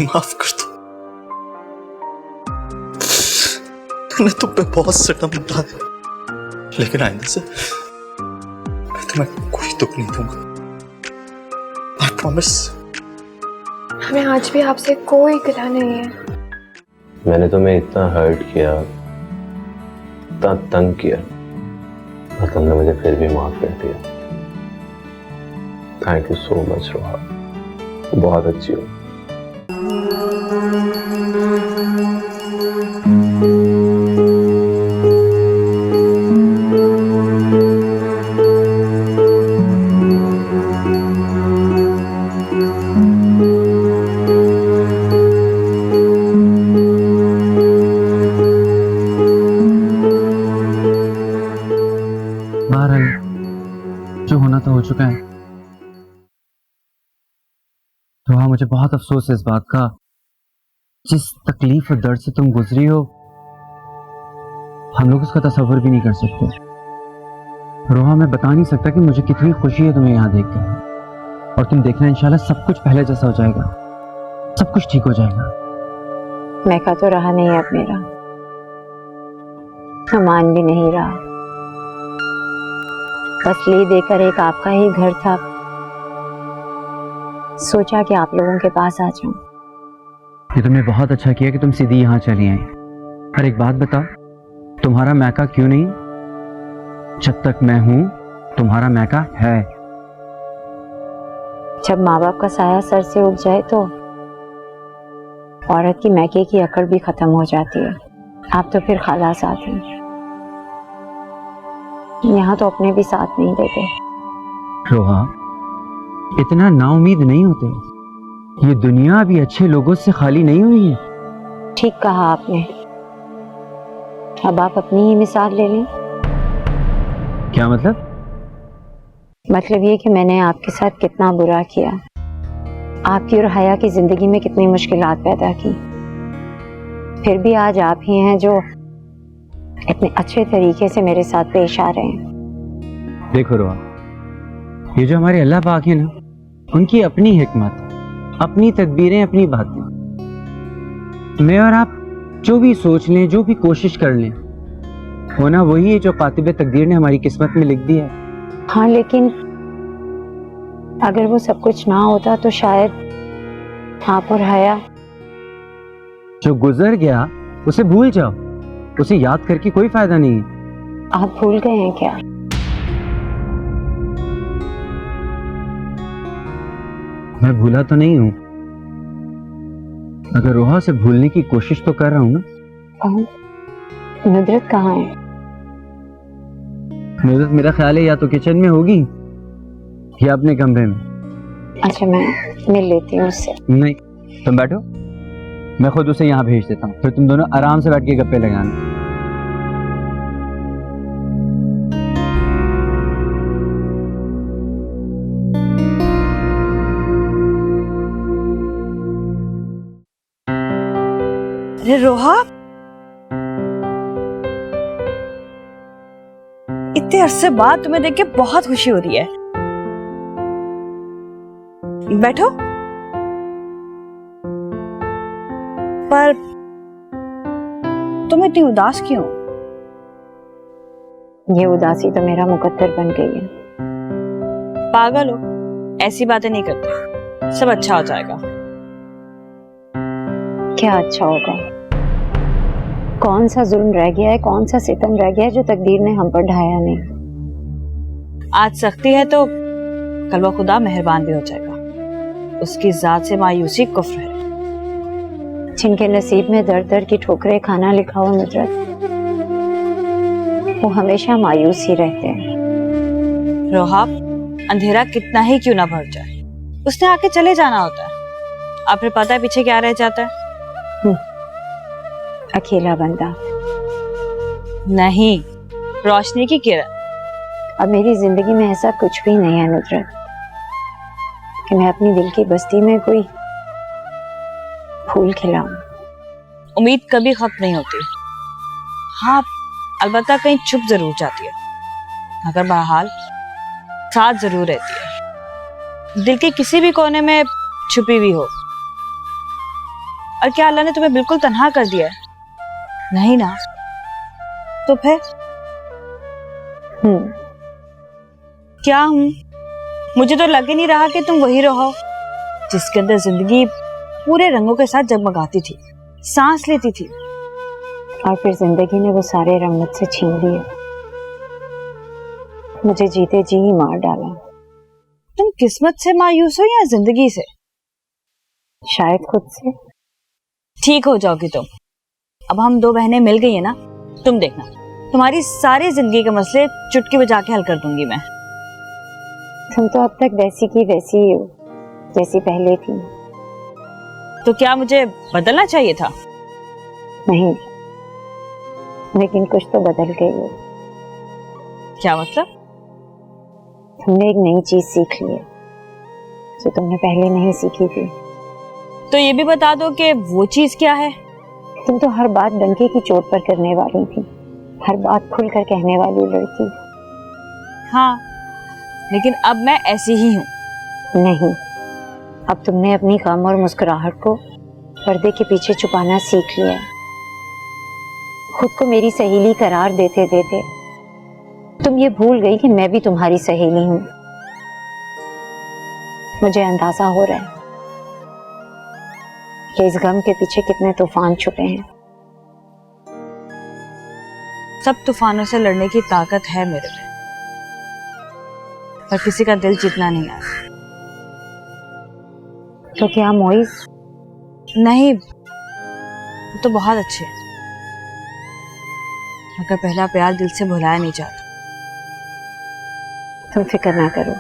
माफ कर दो। मैंने तुम पे बहुत सितम ढाया, लेकिन आइंदा से मैं तुम्हें कोई दुख नहीं दूंगा। I promise. हमें आज भी आपसे कोई गिला नहीं है। मैंने तुम्हें इतना हर्ट किया, इतना तंग किया, और तुमने मुझे फिर भी माफ कर दिया। थैंक यू सो मच रोहा, बहुत अच्छी हो। जो होना था हो चुका है। तो हाँ, मुझे बहुत अफसोस है इस बात का। जिस तकलीफ और दर्द से तुम गुजरी हो, हम लोग उसका तस्वर भी नहीं कर सकते। रोहा, मैं बता नहीं सकता कि मुझे कितनी खुशी है तुम्हें यहाँ देखकर। और तुम देखना, इंशाल्लाह सब कुछ पहले जैसा हो जाएगा, सब कुछ ठीक हो जाएगा। मैका तो रहा नहीं अब मेरा, सामान भी नहीं रहा, बस ले देकर एक आपका ही घर था। सोचा कि आप लोगों के पास आ जाऊं। ये तुमने बहुत अच्छा किया कि तुम सीधी यहाँ चली आई। पर एक बात बताओ, तुम्हारा मैका क्यों नहीं? जब तक मैं हूं तुम्हारा मैका है। जब माँ बाप का साया सर से उठ जाए तो औरत की मैके की अकड़ भी खत्म हो जाती है। आप तो फिर खाला साथ हैं, यहाँ तो अपने भी साथ नहीं देते। रोहा, इतना नाउम्मीद नहीं होते। ये दुनिया भी अच्छे लोगों से खाली नहीं हुई है। ठीक कहा आपने। अब आप अपनी ही मिसाल ले लें। क्या मतलब? मतलब ये कि मैंने आपके साथ कितना बुरा किया, आपकी और हया की जिंदगी में कितनी मुश्किलात पैदा की, फिर भी आज आप ही हैं जो इतने अच्छे तरीके से मेरे साथ पेश आ रहे हैं। देखो रोहा, ये जो हमारे अल्लाह पाक है ना, उनकी अपनी हिकमत, अपनी तदबीरें, अपनी बातें। मैं और आप जो भी सोच लें, जो भी कोशिश कर लें, होना वही है जो कातिब तकदीर ने हमारी किस्मत में लिख दिया है। हाँ, लेकिन अगर वो सब कुछ ना होता तो शायद आप और हया। जो गुजर गया उसे भूल जाओ, उसे याद करके कोई फायदा नहीं है। आप भूल गए हैं क्या? मैं भूला तो नहीं हूं, मगर रोहा से भूलने की कोशिश तो कर रहा हूं ना। नुदरत कहाँ है? नुदरत मेरा ख्याल है या तो किचन में होगी या अपने कमरे में। अच्छा, मैं मिल लेती हूँ उससे। नहीं, तुम बैठो, मैं खुद उसे यहाँ भेज देता हूँ, फिर तुम दोनों आराम से बैठ के गप्पे लगाना। अरे रोहा, इतने अरसे बाद तुम्हें देख के बहुत खुशी हो रही है। बैठो। पर तुम इतनी उदास क्यों? ये उदासी तो मेरा मुकद्दर बन गई है। पागल हो, ऐसी बातें नहीं करते, सब अच्छा हो जाएगा। क्या अच्छा होगा? कौन सा जुल्म रह गया है, कौन सा सितम रह गया है जो तकदीर ने हम पर ढाया नहीं? आज सख्ती है तो कल वो खुदा मेहरबान भी हो जाएगा। उसकी जात से मायूसी कुफ्र है। जिनके नसीब में दर दर की ठोकरें खाना लिखा हो नुदरत, वो हमेशा मायूस ही रहते हैं। रोहा, अंधेरा कितना ही क्यों ना भर जाए, उसने आके चले जाना होता है। अब फिर पता है पीछे क्या रह जाता है? अकेला बंदा नहीं, रोशनी की किरण। अब मेरी जिंदगी में ऐसा कुछ भी नहीं है नुदरत कि मैं अपनी दिल की बस्ती में कोई फूल खिलाऊं। उम्मीद कभी खत्म नहीं होती। हाँ, अलबत्ता कहीं छुप जरूर जाती है, मगर बहरहाल साथ जरूर रहती है। दिल के किसी भी कोने में छुपी हुई हो। और क्या अल्लाह ने तुम्हें बिल्कुल तन्हा कर दिया है? नहीं ना? तो फिर क्या हूं? मुझे तो लग ही नहीं रहा कि तुम वही रहो जिसके अंदर जिंदगी पूरे रंगों के साथ जगमगाती थी, सांस लेती थी। और फिर जिंदगी ने वो सारे रंग मुझसे छीन लिए, मुझे जीते जी ही मार डाला। तुम किस्मत से मायूस हो या जिंदगी से? शायद खुद से। ठीक हो जाओगी तुम। अब हम दो बहनें मिल गई है ना, तुम देखना, तुम्हारी सारी जिंदगी के मसले चुटकी बजा के हल कर दूंगी मैं। तुम तो अब तक वैसी की वैसी ही हो जैसी पहले थी। तो क्या मुझे बदलना चाहिए था? नहीं, लेकिन कुछ तो बदल गई हो। क्या मतलब? तुमने एक नई चीज सीख ली है जो तुमने पहले नहीं सीखी थी। तो ये भी बता दो कि वो चीज क्या है? तुम तो हर बात डंके की चोट पर करने वाली थी, हर बात खुलकर कहने वाली लड़की। हाँ, लेकिन अब मैं ऐसी ही हूँ। नहीं, अब तुमने अपनी गम और मुस्कुराहट को पर्दे के पीछे छुपाना सीख लिया है। खुद को मेरी सहेली करार देते देते तुम ये भूल गई कि मैं भी तुम्हारी सहेली हूँ। मुझे अंदाजा हो रहा है कि इस गम के पीछे कितने तूफान छुपे हैं। सब तूफानों से लड़ने की ताकत है मेरे में, पर किसी का दिल जीतना नहीं आता। तो क्या मोइस? नहीं, वो तो बहुत अच्छे हैं, मगर पहला प्यार दिल से भुलाया नहीं जाता। तुम फिक्र ना करो,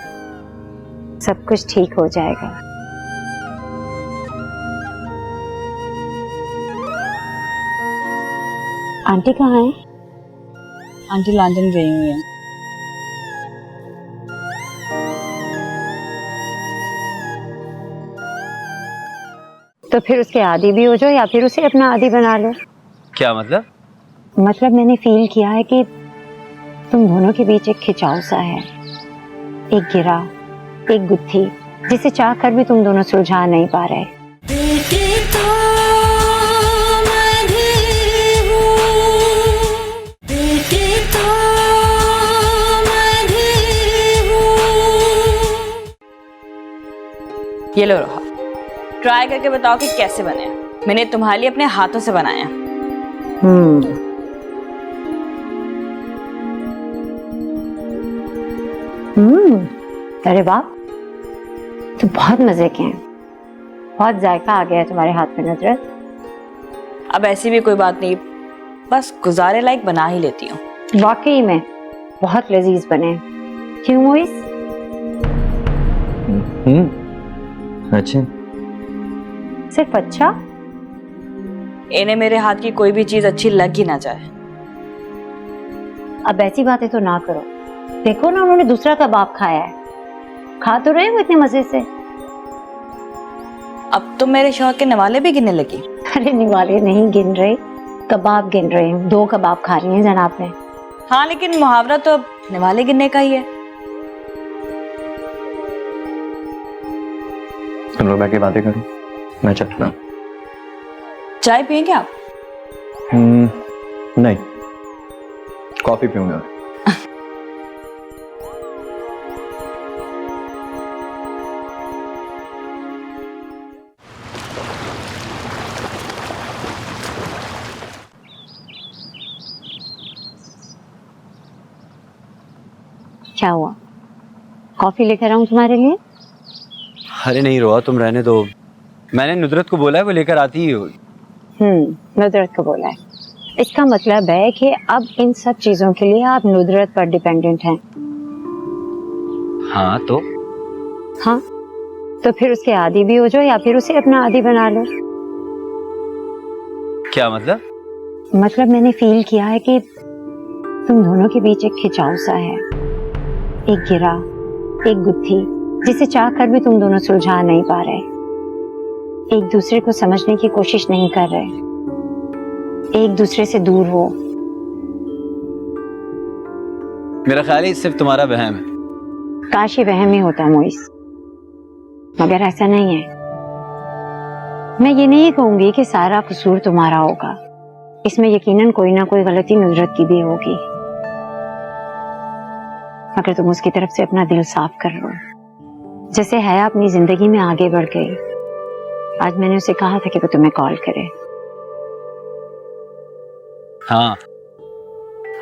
सब कुछ ठीक हो जाएगा। आंटी कहाँ है? आंटी लंदन गई हुई है। तो फिर उसके आदी भी हो जाओ या फिर उसे अपना आदी बना लो। क्या मतलब? मतलब मैंने फील किया है कि तुम दोनों के बीच एक खिंचाव सा है, एक गिरा, एक गुत्थी जिसे चाह कर भी तुम दोनों सुलझा नहीं पा रहे। ये लो रोहा, ट्राई करके बताओ कि कैसे बने। मैंने तुम्हारे लिए अपने हाथों से बनाया। अरे वाह, तो बहुत मजे के हैं, बहुत जायका आ गया है तुम्हारे हाथ में नुसरत। अब ऐसी भी कोई बात नहीं, बस गुजारे लायक बना ही लेती हूँ। वाकई में बहुत लजीज बने। क्यों मोइस? अच्छे। सिर्फ अच्छा? इन्हें मेरे हाथ की कोई भी चीज अच्छी लग ही ना जाए। अब ऐसी बातें तो ना करो। देखो ना, उन्होंने दूसरा कबाब खाया है, खा तो रहे हो इतने मजे से। अब तो मेरे शौहर के नवाले भी गिनने लगी। अरे निवाले नहीं गिन रहे, कबाब गिन रहे हैं। 2 कबाब खा रही हैं जनाब ने। हाँ, लेकिन मुहावरा तो अब नवाले गिनने का ही है। तुम लोग बैठ बातें करो, मैं चलता। चाय पियेंगे आप? नहीं, कॉफी पीऊंगा। क्या हुआ? कॉफी लेकर आऊं तुम्हारे लिए? अरे नहीं रोआ, तुम रहने दो। मैंने नुसरत को बोला है, वो लेकर आती ही होगी। नुसरत को बोला है। इसका मतलब है कि अब इन सब चीजों के लिए आप नुसरत पर डिपेंडेंट हैं। हाँ तो फिर उसके आदी भी हो जाओ या फिर उसे अपना आदी बना लो। क्या मतलब? मतलब मैंने फील किया है कि तुम दोनों के बीच एक खिंचाव सा है, एक गिरा, एक गुत्थी जिसे चाह कर भी तुम दोनों सुलझा नहीं पा रहे, एक दूसरे को समझने की कोशिश नहीं कर रहे, एक दूसरे से दूर हो। मेरा ख्याल है सिर्फ तुम्हारा वहम है। काश ये वहम ही होता मोइस, मगर ऐसा नहीं है। मैं ये नहीं कहूंगी कि सारा कसूर तुम्हारा होगा, इसमें यकीनन कोई ना कोई गलती नुजरत की भी होगी, मगर तुम उसकी तरफ से अपना दिल साफ कर लो। जैसे हया अपनी जिंदगी में आगे बढ़ गई, आज मैंने उसे कहा था कि वो तुम्हें कॉल करे। हाँ,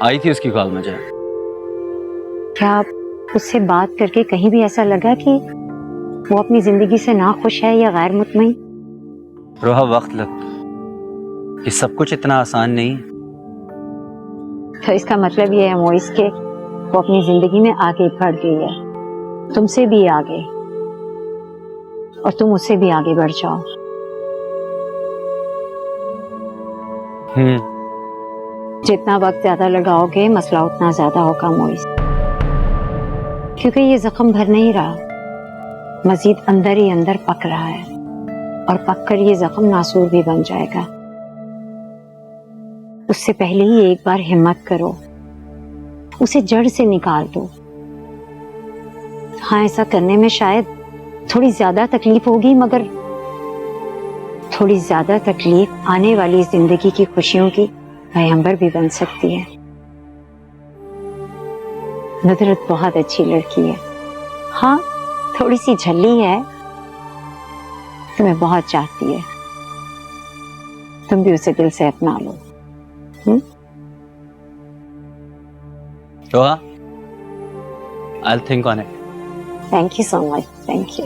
आई थी उसकी कॉल मुझे। क्या उससे बात करके कहीं भी ऐसा लगा कि वो अपनी जिंदगी से ना खुश है या गैर मुतमईन? रोहा, वक्त लगता, ये सब कुछ इतना आसान नहीं। तो इसका मतलब ये है मोइस के वो अपनी जिंदगी में आगे बढ़ गई है, तुमसे भी आगे, और तुम उससे भी आगे बढ़ जाओ। जितना वक्त ज्यादा लगाओगे मसला उतना ज्यादा होगा मोइस, क्योंकि ये जख्म भर नहीं रहा, मजीद अंदर ही अंदर पक रहा है, और पक कर ये जख्म नासूर भी बन जाएगा। उससे पहले ही एक बार हिम्मत करो, उसे जड़ से निकाल दो। हाँ, ऐसा करने में शायद थोड़ी ज्यादा तकलीफ होगी, मगर थोड़ी ज्यादा तकलीफ आने वाली जिंदगी की खुशियों की पैगंबर भी बन सकती है। नुजरत बहुत अच्छी लड़की है, हाँ थोड़ी सी झल्ली है, तुम्हें बहुत चाहती है, तुम भी उसे दिल से अपना लो। रोहा, I'll think on it. Thank you so much, thank you.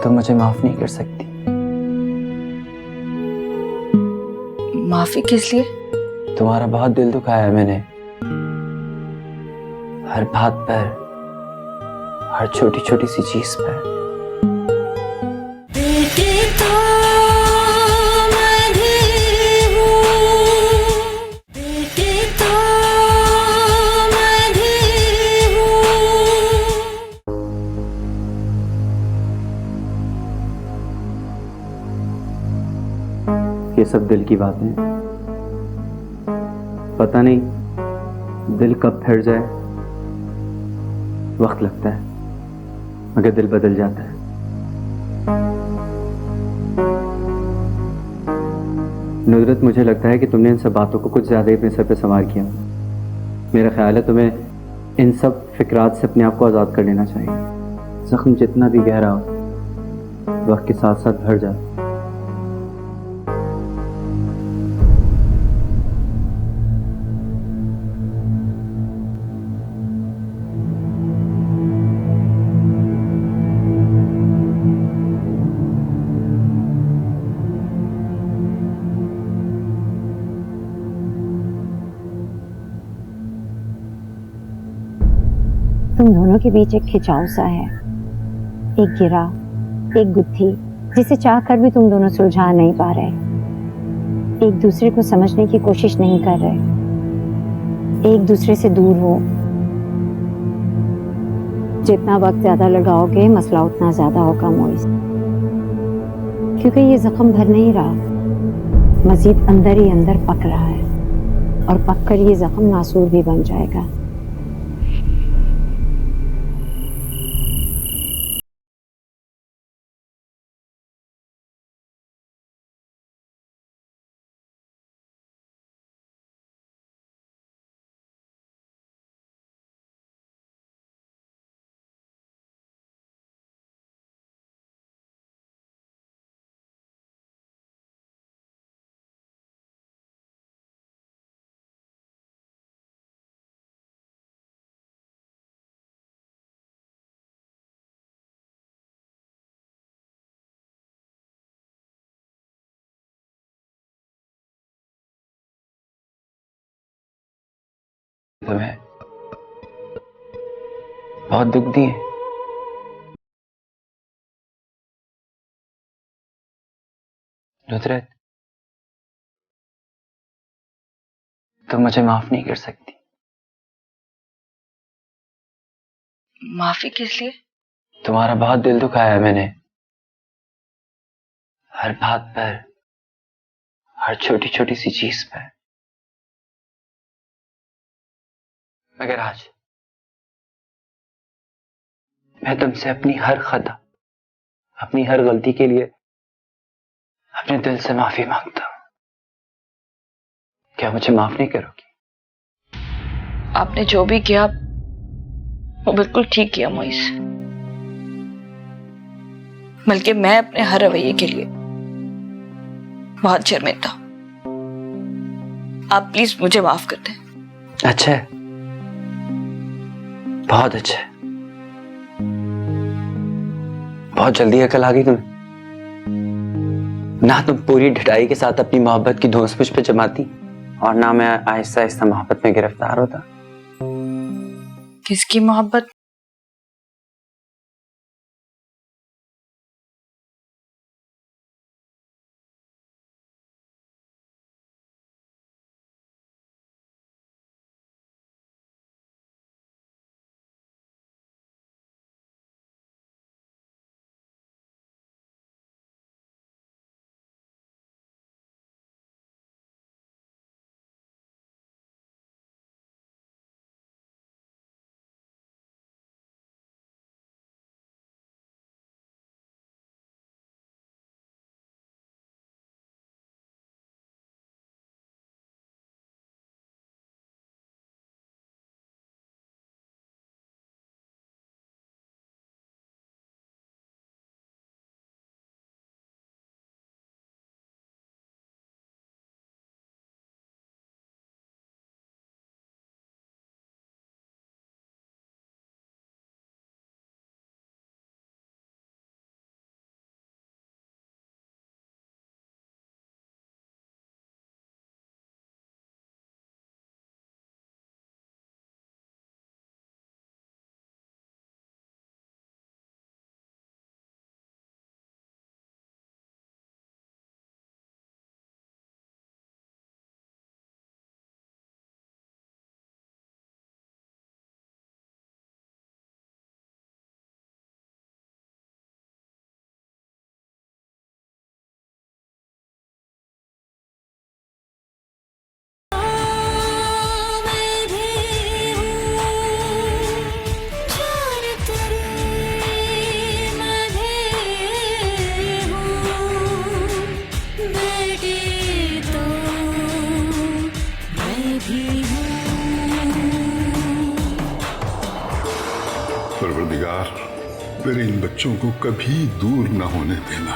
तुम मुझे माफ नहीं कर सकती। माफी किस लिए? तुम्हारा बहुत दिल दुखाया है मैंने, हर बात पर, हर छोटी छोटी सी चीज पर। ये सब दिल की बातें, पता नहीं दिल कब फिर जाए। वक्त लगता है मगर दिल बदल जाता है। नुजरत, मुझे लगता है कि तुमने इन सब बातों को कुछ ज्यादा ही अपने सर पे सवार किया। मेरा ख्याल है तुम्हें इन सब फिक्रात से अपने आप को आज़ाद कर लेना चाहिए। जख्म जितना भी गहरा हो, वक्त के साथ साथ भर जाता है। तुम दोनों के बीच एक खिंचाव सा है, एक गिरा, एक गुत्थी, जिसे चाह कर भी तुम दोनों सुलझा नहीं पा रहे, एक दूसरे को समझने की कोशिश नहीं कर रहे, एक दूसरे से दूर हो। जितना वक्त ज्यादा लगाओगे मसला उतना ज्यादा होगा मोइस, क्योंकि ये जख्म भर नहीं रहा, मजीद अंदर ही अंदर पक रहा है, और पक कर ये जख्म नासूर भी बन जाएगा। तुम्हें बहुत दुख दिए। नुजरत, तुम मुझे माफ नहीं कर सकती। माफी किस लिए? तुम्हारा बहुत दिल दुखाया है मैंने, हर बात पर, हर छोटी छोटी सी चीज पर। मगर आज मैं तुमसे अपनी हर खता, अपनी हर गलती के लिए अपने दिल से माफी मांगता हूं। क्या मुझे माफ नहीं करोगी? आपने जो भी किया वो बिल्कुल ठीक किया मोइस, बल्कि मैं अपने हर रवैये के लिए बहुत शर्मिंदा हूं। आप प्लीज मुझे माफ कर दें। अच्छा है, बहुत अच्छा है। बहुत जल्दी अकल आ गई तुम्हें। ना तुम पूरी ढिठाई के साथ अपनी मोहब्बत की धौंस मुझ पे जमाती, और ना मैं आहिस्ता आहिस्ता मोहब्बत में गिरफ्तार होता। किसकी मोहब्बत? परवरदिगार, मेरे इन बच्चों को कभी दूर न होने देना।